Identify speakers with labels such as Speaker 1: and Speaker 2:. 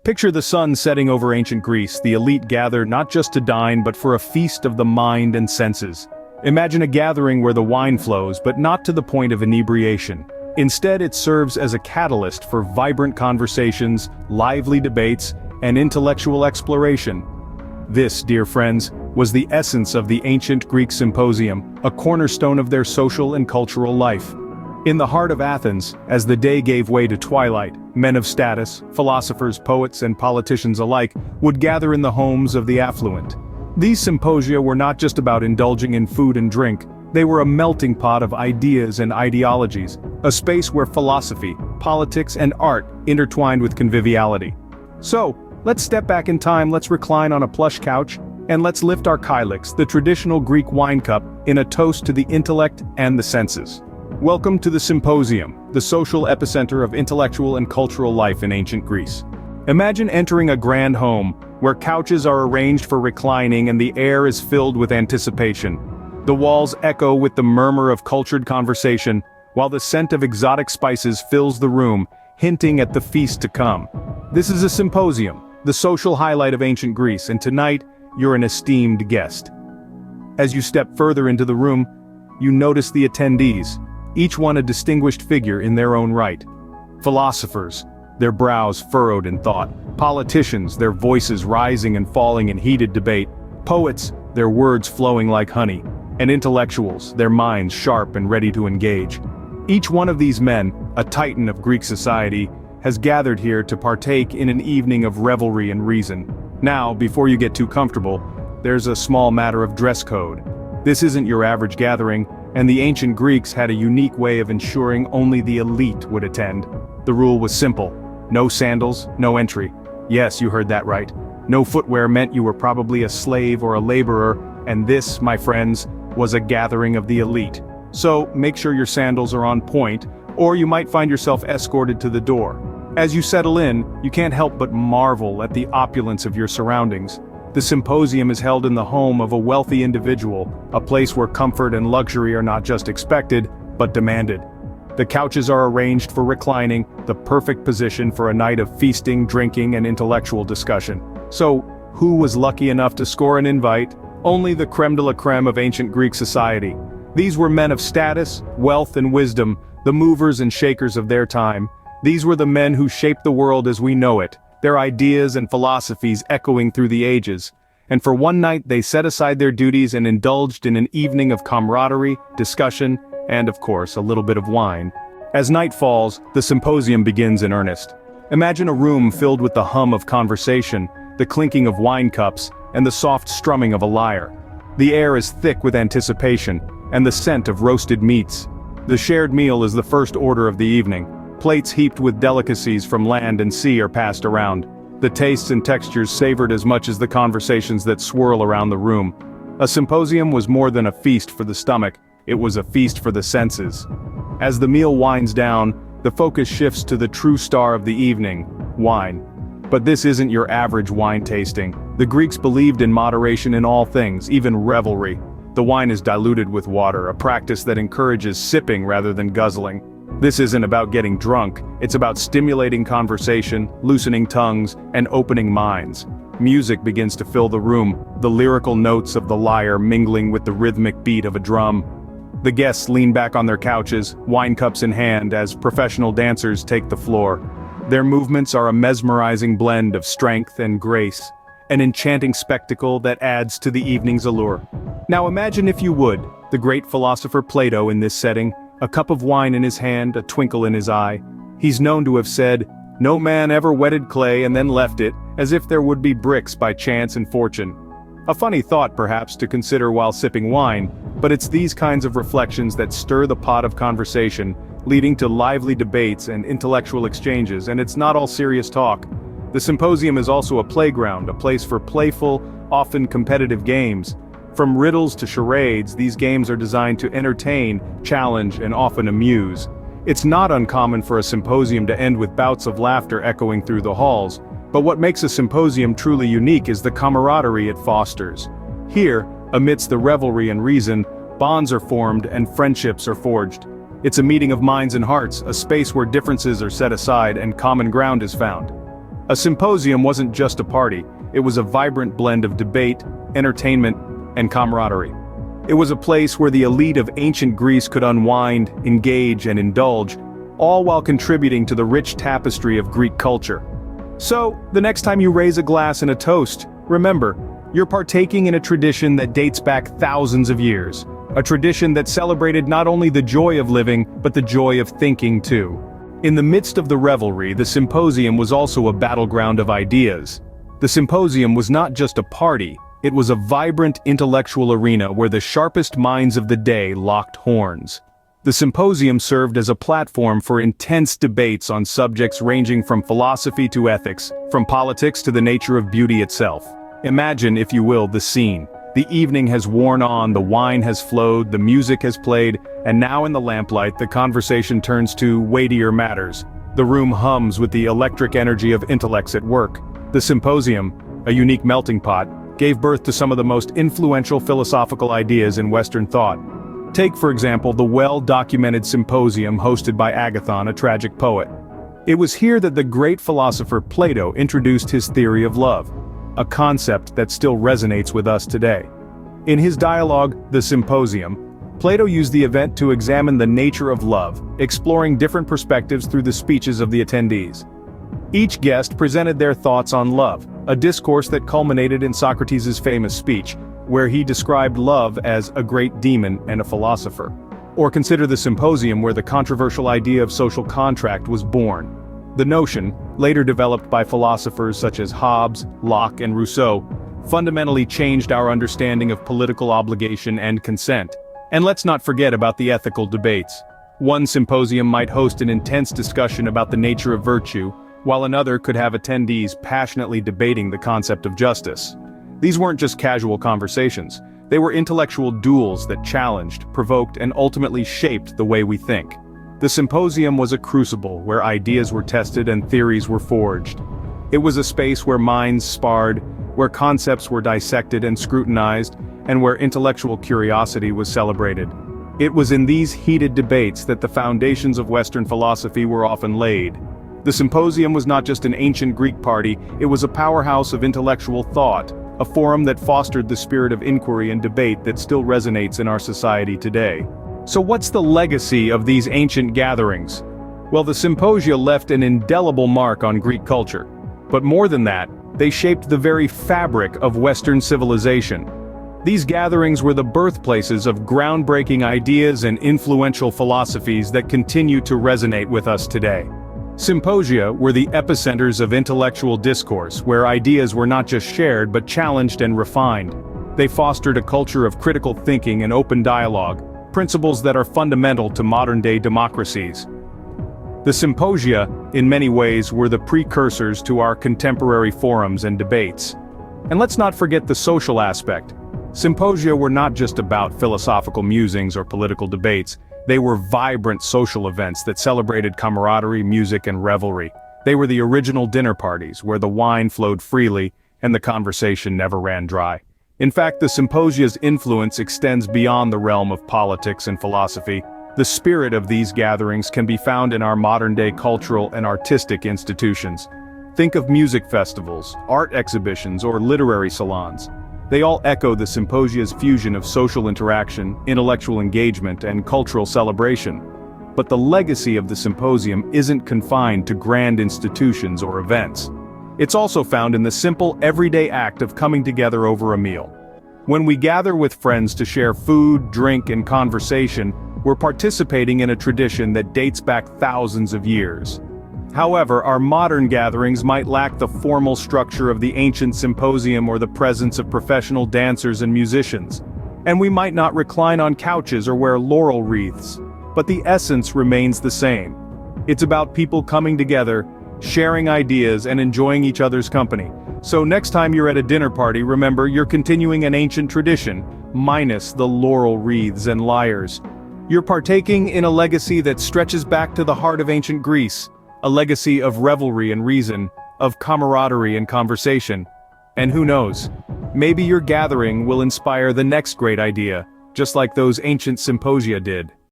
Speaker 1: Picture the sun setting over ancient Greece. The elite gather not just to dine but for a feast of the mind and senses. Imagine a gathering where the wine flows, but not to the point of inebriation. Instead, it serves as a catalyst for vibrant conversations, lively debates, and intellectual exploration. This, dear friends, was the essence of the ancient Greek symposium, a cornerstone of their social and cultural life. In the heart of Athens, as the day gave way to twilight, men of status, philosophers, poets, and politicians alike would gather in the homes of the affluent. These symposia were not just about indulging in food and drink, they were a melting pot of ideas and ideologies, a space where philosophy, politics, and art intertwined with conviviality. So, let's step back in time, let's recline on a plush couch, and let's lift our kylix, the traditional Greek wine cup, in a toast to the intellect and the senses. Welcome to the Symposium, the social epicenter of intellectual and cultural life in ancient Greece. Imagine entering a grand home, where couches are arranged for reclining and the air is filled with anticipation. The walls echo with the murmur of cultured conversation, while the scent of exotic spices fills the room, hinting at the feast to come. This is a symposium, the social highlight of ancient Greece, and tonight, you're an esteemed guest. As you step further into the room, you notice the attendees, each one a distinguished figure in their own right. Philosophers, their brows furrowed in thought. Politicians, their voices rising and falling in heated debate. Poets, their words flowing like honey. And intellectuals, their minds sharp and ready to engage. Each one of these men, a titan of Greek society, has gathered here to partake in an evening of revelry and reason. Now, before you get too comfortable, there's a small matter of dress code. This isn't your average gathering, and the ancient Greeks had a unique way of ensuring only the elite would attend. The rule was simple: no sandals, no entry. Yes, you heard that right. No footwear meant you were probably a slave or a laborer, and this, my friends, was a gathering of the elite. So, make sure your sandals are on point, or you might find yourself escorted to the door. As you settle in, you can't help but marvel at the opulence of your surroundings. The symposium is held in the home of a wealthy individual, a place where comfort and luxury are not just expected, but demanded. The couches are arranged for reclining, the perfect position for a night of feasting, drinking, and intellectual discussion. So, who was lucky enough to score an invite? Only the creme de la creme of ancient Greek society. These were men of status, wealth, and wisdom, the movers and shakers of their time. These were the men who shaped the world as we know it, their ideas and philosophies echoing through the ages. And for one night they set aside their duties and indulged in an evening of camaraderie, discussion, and of course a little bit of wine. As night falls, the symposium begins in earnest. Imagine a room filled with the hum of conversation, the clinking of wine cups, and the soft strumming of a lyre. The air is thick with anticipation, and the scent of roasted meats. The shared meal is the first order of the evening. Plates heaped with delicacies from land and sea are passed around. The tastes and textures savored as much as the conversations that swirl around the room. A symposium was more than a feast for the stomach, it was a feast for the senses. As the meal winds down, the focus shifts to the true star of the evening, wine. But this isn't your average wine tasting. The Greeks believed in moderation in all things, even revelry. The wine is diluted with water, a practice that encourages sipping rather than guzzling. This isn't about getting drunk, it's about stimulating conversation, loosening tongues, and opening minds. Music begins to fill the room, the lyrical notes of the lyre mingling with the rhythmic beat of a drum. The guests lean back on their couches, wine cups in hand, as professional dancers take the floor. Their movements are a mesmerizing blend of strength and grace, an enchanting spectacle that adds to the evening's allure. Now imagine, if you would, the great philosopher Plato in this setting, a cup of wine in his hand, a twinkle in his eye. He's known to have said, "No man ever wetted clay and then left it, as if there would be bricks by chance and fortune." A funny thought perhaps to consider while sipping wine, but it's these kinds of reflections that stir the pot of conversation, leading to lively debates and intellectual exchanges, and it's not all serious talk. The symposium is also a playground, a place for playful, often competitive games. From riddles to charades, these games are designed to entertain, challenge, and often amuse. It's not uncommon for a symposium to end with bouts of laughter echoing through the halls, but what makes a symposium truly unique is the camaraderie it fosters. Here, amidst the revelry and reason, bonds are formed and friendships are forged. It's a meeting of minds and hearts, a space where differences are set aside and common ground is found. A symposium wasn't just a party, it was a vibrant blend of debate, entertainment, and camaraderie. It was a place where the elite of ancient Greece could unwind, engage, and indulge, all while contributing to the rich tapestry of Greek culture. So, the next time you raise a glass in a toast, remember, you're partaking in a tradition that dates back thousands of years. A tradition that celebrated not only the joy of living, but the joy of thinking too. In the midst of the revelry, the symposium was also a battleground of ideas. The symposium was not just a party, it was a vibrant intellectual arena where the sharpest minds of the day locked horns. The symposium served as a platform for intense debates on subjects ranging from philosophy to ethics, from politics to the nature of beauty itself. Imagine, if you will, the scene. The evening has worn on, the wine has flowed, the music has played, and now in the lamplight the conversation turns to weightier matters. The room hums with the electric energy of intellects at work. The symposium, a unique melting pot, gave birth to some of the most influential philosophical ideas in Western thought. Take, for example, the well-documented symposium hosted by Agathon, a tragic poet. It was here that the great philosopher Plato introduced his theory of love, a concept that still resonates with us today. In his dialogue, The Symposium, Plato used the event to examine the nature of love, exploring different perspectives through the speeches of the attendees. Each guest presented their thoughts on love, a discourse that culminated in Socrates' famous speech, where he described love as a great demon and a philosopher. Or consider the symposium where the controversial idea of social contract was born. The notion, later developed by philosophers such as Hobbes, Locke, and Rousseau, fundamentally changed our understanding of political obligation and consent. And let's not forget about the ethical debates. One symposium might host an intense discussion about the nature of virtue, while another could have attendees passionately debating the concept of justice. These weren't just casual conversations, they were intellectual duels that challenged, provoked, and ultimately shaped the way we think. The symposium was a crucible where ideas were tested and theories were forged. It was a space where minds sparred, where concepts were dissected and scrutinized, and where intellectual curiosity was celebrated. It was in these heated debates that the foundations of Western philosophy were often laid. The symposium was not just an ancient Greek party, it was a powerhouse of intellectual thought, a forum that fostered the spirit of inquiry and debate that still resonates in our society today. So what's the legacy of these ancient gatherings? Well, the symposia left an indelible mark on Greek culture. But more than that, they shaped the very fabric of Western civilization. These gatherings were the birthplaces of groundbreaking ideas and influential philosophies that continue to resonate with us today. Symposia were the epicenters of intellectual discourse, where ideas were not just shared but challenged and refined. They fostered a culture of critical thinking and open dialogue, principles that are fundamental to modern-day democracies. The symposia, in many ways, were the precursors to our contemporary forums and debates. And let's not forget the social aspect. Symposia were not just about philosophical musings or political debates. They were vibrant social events that celebrated camaraderie, music, and revelry. They were the original dinner parties, where the wine flowed freely and the conversation never ran dry. In fact, the symposia's influence extends beyond the realm of politics and philosophy. The spirit of these gatherings can be found in our modern-day cultural and artistic institutions. Think of music festivals, art exhibitions, or literary salons. They all echo the symposia's fusion of social interaction, intellectual engagement, and cultural celebration. But the legacy of the symposium isn't confined to grand institutions or events. It's also found in the simple, everyday act of coming together over a meal. When we gather with friends to share food, drink, and conversation, we're participating in a tradition that dates back thousands of years. However, our modern gatherings might lack the formal structure of the ancient symposium or the presence of professional dancers and musicians. And we might not recline on couches or wear laurel wreaths. But the essence remains the same. It's about people coming together, sharing ideas, and enjoying each other's company. So next time you're at a dinner party, remember you're continuing an ancient tradition, minus the laurel wreaths and lyres. You're partaking in a legacy that stretches back to the heart of ancient Greece. A legacy of revelry and reason, of camaraderie and conversation. And who knows, maybe your gathering will inspire the next great idea, just like those ancient symposia did.